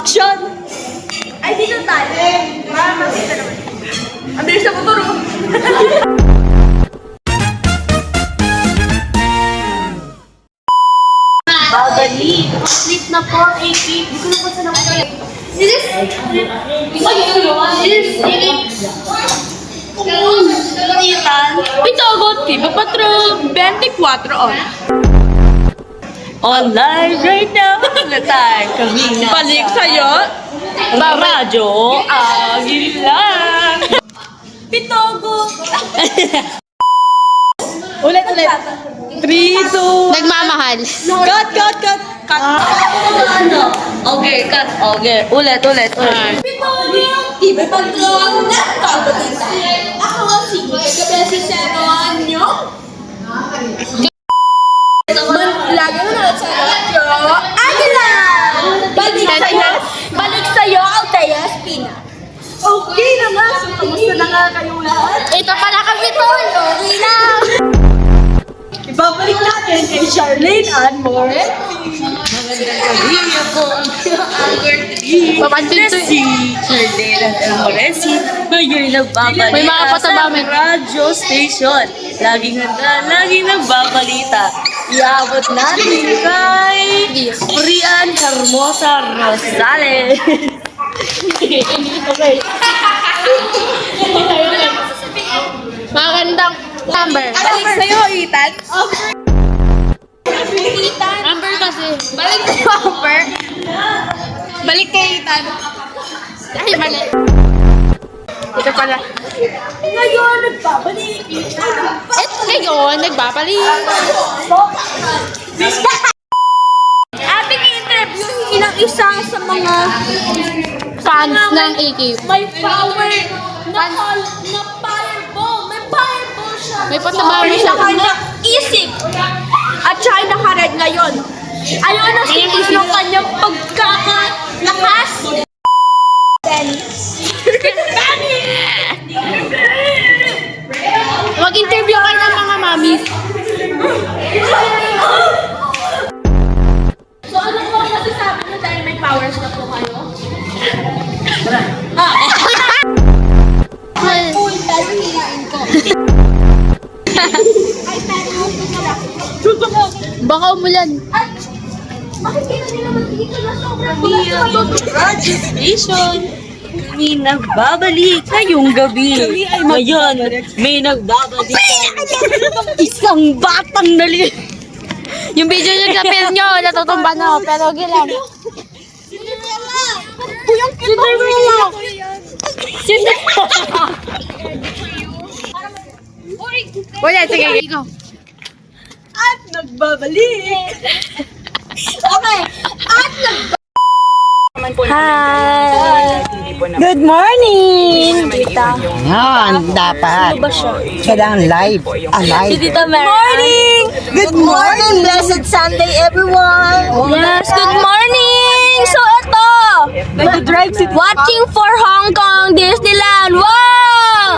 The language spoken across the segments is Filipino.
Action! Ay, dito tayo. Makita naman. Ang bilis na motor, oh. Babali. Sleep na po, AK. Hindi ko na po sa naman. This Pitogot, Tiba Patro, 24 oras. Online right now. Latay kami na. Balik sa'yo. Radyo, Agila. Pitogot. Ulit. 3, 2, Nagmamahal. cut. Okay, cut. Okay, ulit. Pitogot, Tiba Patro, nagkabalita. Ako ang sige, kabeses sa nyo. Lagi mo na sa radyo. Agila! Balik sa'yo, Alteas Pina. Okay na nga. So, kamusta na nga kayo lahat? Ito pala kami to. Okay lang. Ibabalik natin kay Charlene and Moretti. Magandang gabi ako ang birthday. Papansin to. Si Charlene and Moretti. Ngayon nagbabalik May mga pataba, may- radyo station. Laging handa, laging nagbabalita. Iabot natin kay Brian Hermosa Rosales. Okay. Magandang number. Balik sa'yo, Ethan. Number kasi. Balik kay number. Balik kay Ethan. Ay, mali. Ito pala. Ngayon, nagbabalik. Ngayon, nagbabalik. Ating i-interview ng isa sa mga Fans ng AK. may power na fireball. May fireball siya. May pataba Power siya. sa kanyang isip. At siya ay nakared ngayon. Ayun ang sinis ng kanyang pagkakalakas. Mag-interview kayo ng mga mamis. So ano po ang masasabi niyo dahil may powers na po kayo? Uy, pero hinain ko. Ay, pero Baka umulan. Ay! Makikita nila dito na sobrang bulas. Radio Station. May nagbabalik ngayong gabi. Ngayon, may nagbabalik. Isang batang nali. Yung video nyo sa film nyo, natutumba na ako, pero okay lang. Kuyang Cinderella. Cinderella. Wala, sige, ikaw. At nagbabalik. Okay. At Hi! Good morning! Tita. Yan, dapat. Kailangan live. Alive. Tita Mary. Morning! Good morning! Blessed Sunday, everyone! Yes, good morning! So, ito! Watching for Hong Kong Disneyland! Wow!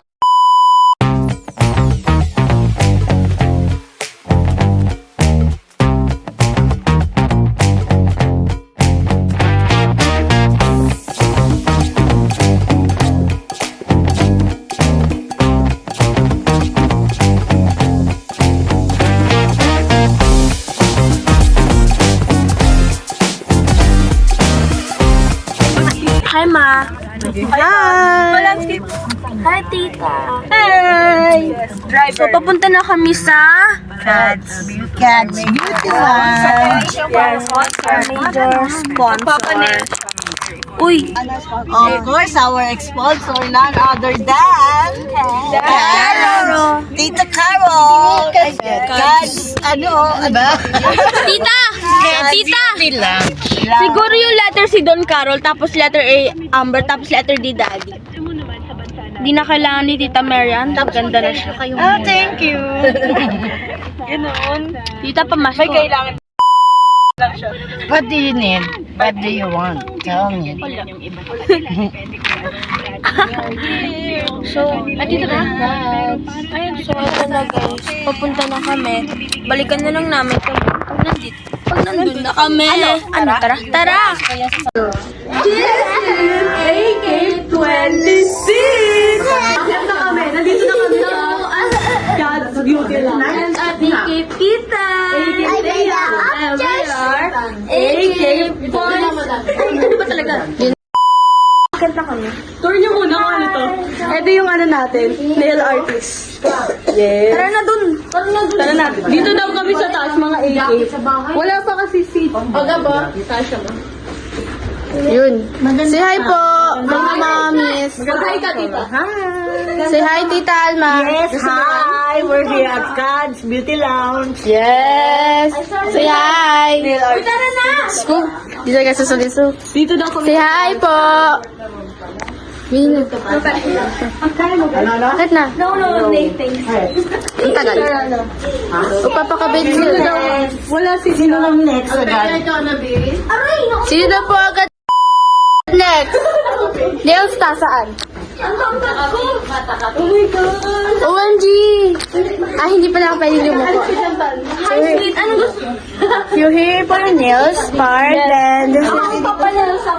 Hi, Ma. Hi. Hi, Tita. Hi. So, papunta na kami sa Cats Beauty Land. yes, our major sponsor. Uy, Of course, our sponsor, none other than Carol. Tita Carol. Cats, ano ba? Tita! Tita! Lang. Siguro yung letter C Don Carol, tapos letter A Amber, tapos letter D Daddy. Di na kailangan ni Tita Marian. Maganda na siya. Oh, thank you. Tita, pamasok. May kailangan. What do you need? What do you want? Tell me. So, dito na. Ayun, so ito na guys. Papunta na kami. Balikan na lang namin pag nandun na kami. Ano? Tara? Tara! Tour niyo muna kung ano to. Ito yung ano natin, nail artist. Yes. Tara na dun. Tara na. Dito daw kami sa taas, mga AK. Wala pa kasi seat. Aga ba? Tasha ba? Yun. Say hi po, mga mamis. Mag-hi ka, tita. Say hi, Tita Alma. Yes, hi! We're here at Cad's Beauty Lounge. Yes. Say hi. Tara na! Scoop. Dito ka sa Suliso. Dito daw kami. Say hi po. Minute. Bakit na? No, thanks. Ang tagal. Upapakabit sila daw. Wala si Sino lang next agad? Sino daw po agad? Next. Nails ta saan? Oh my God! OMG! Ah, hindi pala ako pwede lumuko. Hi, sweet. Ano gusto? You're here for your nails part, then this is...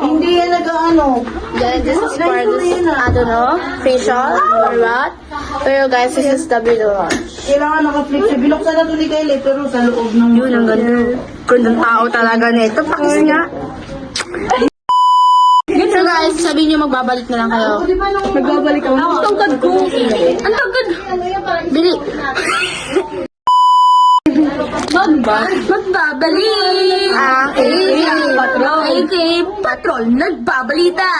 Hindi yan nag-ano. Then this is for this, I don't know, facial or what. Pero guys, this is the video one. Kailangan naka-flip siya. Binuksan na ito ni Kylie, pero sa loob ng... Yun, ang ganda. Gandang tao talaga nito. Pakis nga. So guys, sabihin nyo magbabalik na lang kayo. Magbabalik ako. Ang tangkad ko. Ang tangkad. Bili. Magbabalik. AK Patrol. Nagbabalita.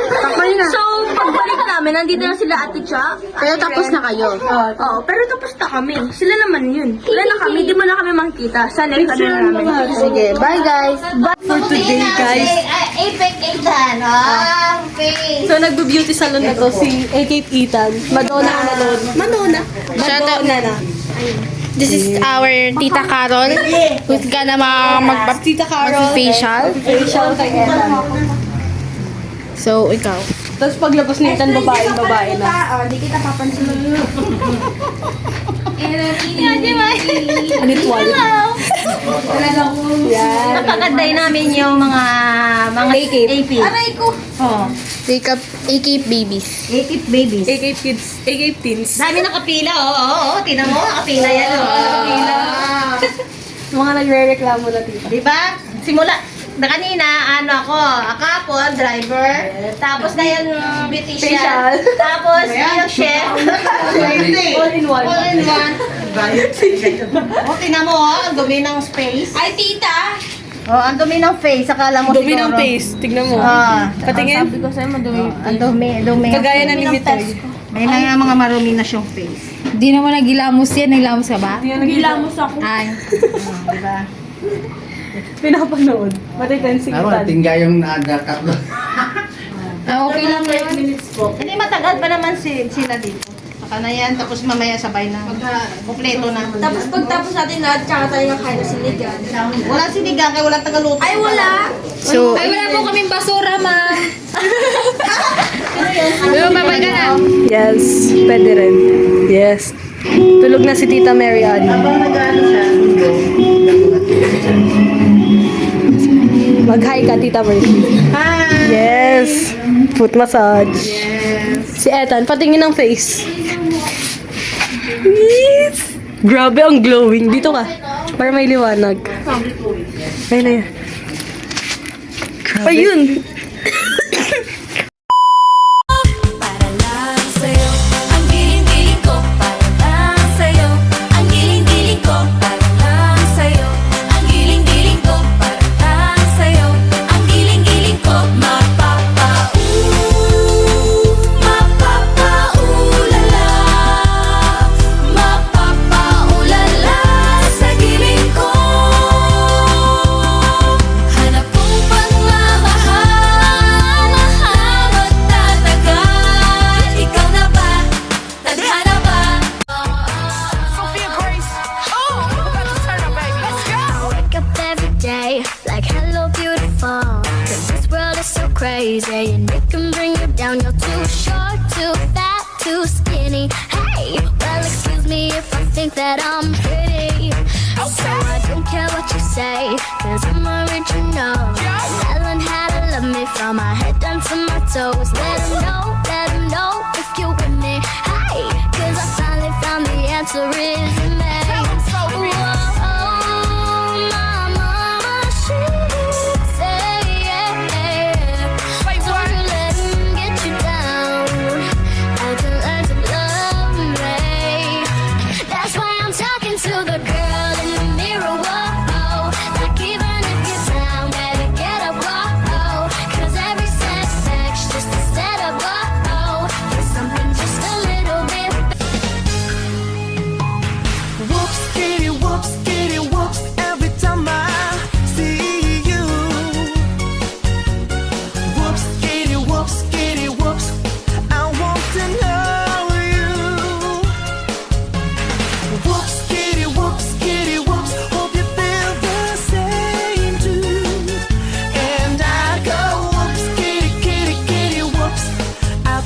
Takpan na. So, pagbalik namin, nandito na sila Ate Cha. Pero tapos na kayo. Oo, pero tapos na kami. Sila naman yun. Wala na kami, di mo na kami makita. Sa next ano na namin. Sige, bye guys. For today, guys. So, nagbe-beauty salon na to si AK Ethan. Madonna na doon. Madonna. Shout out. Madonna na. This is our Tita Carol who's gonna Tita Carol. facial. Facial kay Ethan. So, ikaw. Tapos paglabas ni Ethan, babae na. Ritual. Yan. Napakaday namin yung mga AP. Aray ko. Oh. AK babies. AP babies. AK kids. AK teens. Dami nakapila, oo. Tinan mo, nakapila yan, Nakapila. Mga nagre-reklamo na tita. Diba? Simula, na kanina, ako, driver. Tapos ngayon, beautician. Facial. Tapos, yung chef. All in one. All in one. O, tinan mo, ang dumi ng space. Ay, tita! Oh, ang dumi ng face. Akala mo Dumi ng siguro. face. Tignan mo. Ah. Patingin. ko sa'yo madumi. Ang dumi. Kagaya na ni Vitoy. May mga marumi na siyang face. Di naman nagilamos yan. Naglamos ka ba? Nagilamos ako. Oh, Ay. diba? Pinapanood. Matitan si Ano, Ethan. tingga yung naadakap na. Okay lang yun. Hindi matagal pa naman sila dito. Saka na yan, tapos mamaya sabay na. Kompleto na. Tapos pagtapos natin lahat, tsaka tayo nakain na sinigang. Wala sinigang, kaya wala tagaluto. Ay, wala! So, Ay, wala po kaming basura, ma! pero babay ka na. Yes, pwede rin. Yes. Tulog na si Tita Mary Ann. Mag-hi ka, Tita Mary. Hi! Yes. Foot massage. Yes. Si Ethan, patingin ng face. Yes. Grabe, ang glowing. Dito ka. Para may liwanag. Ayun na yan. Ayun. Para lang sa'yo, ang giling-giling ko. Para lang sa'yo, ang giling-giling ko. Para lang sa'yo, ang giling-giling ko. Para lang sa'yo, ang giling-giling ko. Mapapaulala, mapapaulala sa giling ko. Hanap kong pagmamahal, mahal at tatagal. Ikaw na ba? Tadhana ba? Wake up every day like hello beautiful. 'Cause this world is so crazy and it can bring you down. You're too short, too fat, too skinny. Hey, well excuse me if I think that I'm pretty. So I don't care what you say, 'cause I'm original. And I learned how to love me from my head down to my toes. Let 'em know if you're with me. Hey, 'cause I finally found the answer is in me. Whoa, my mama, she say, yeah,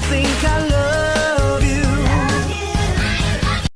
think I love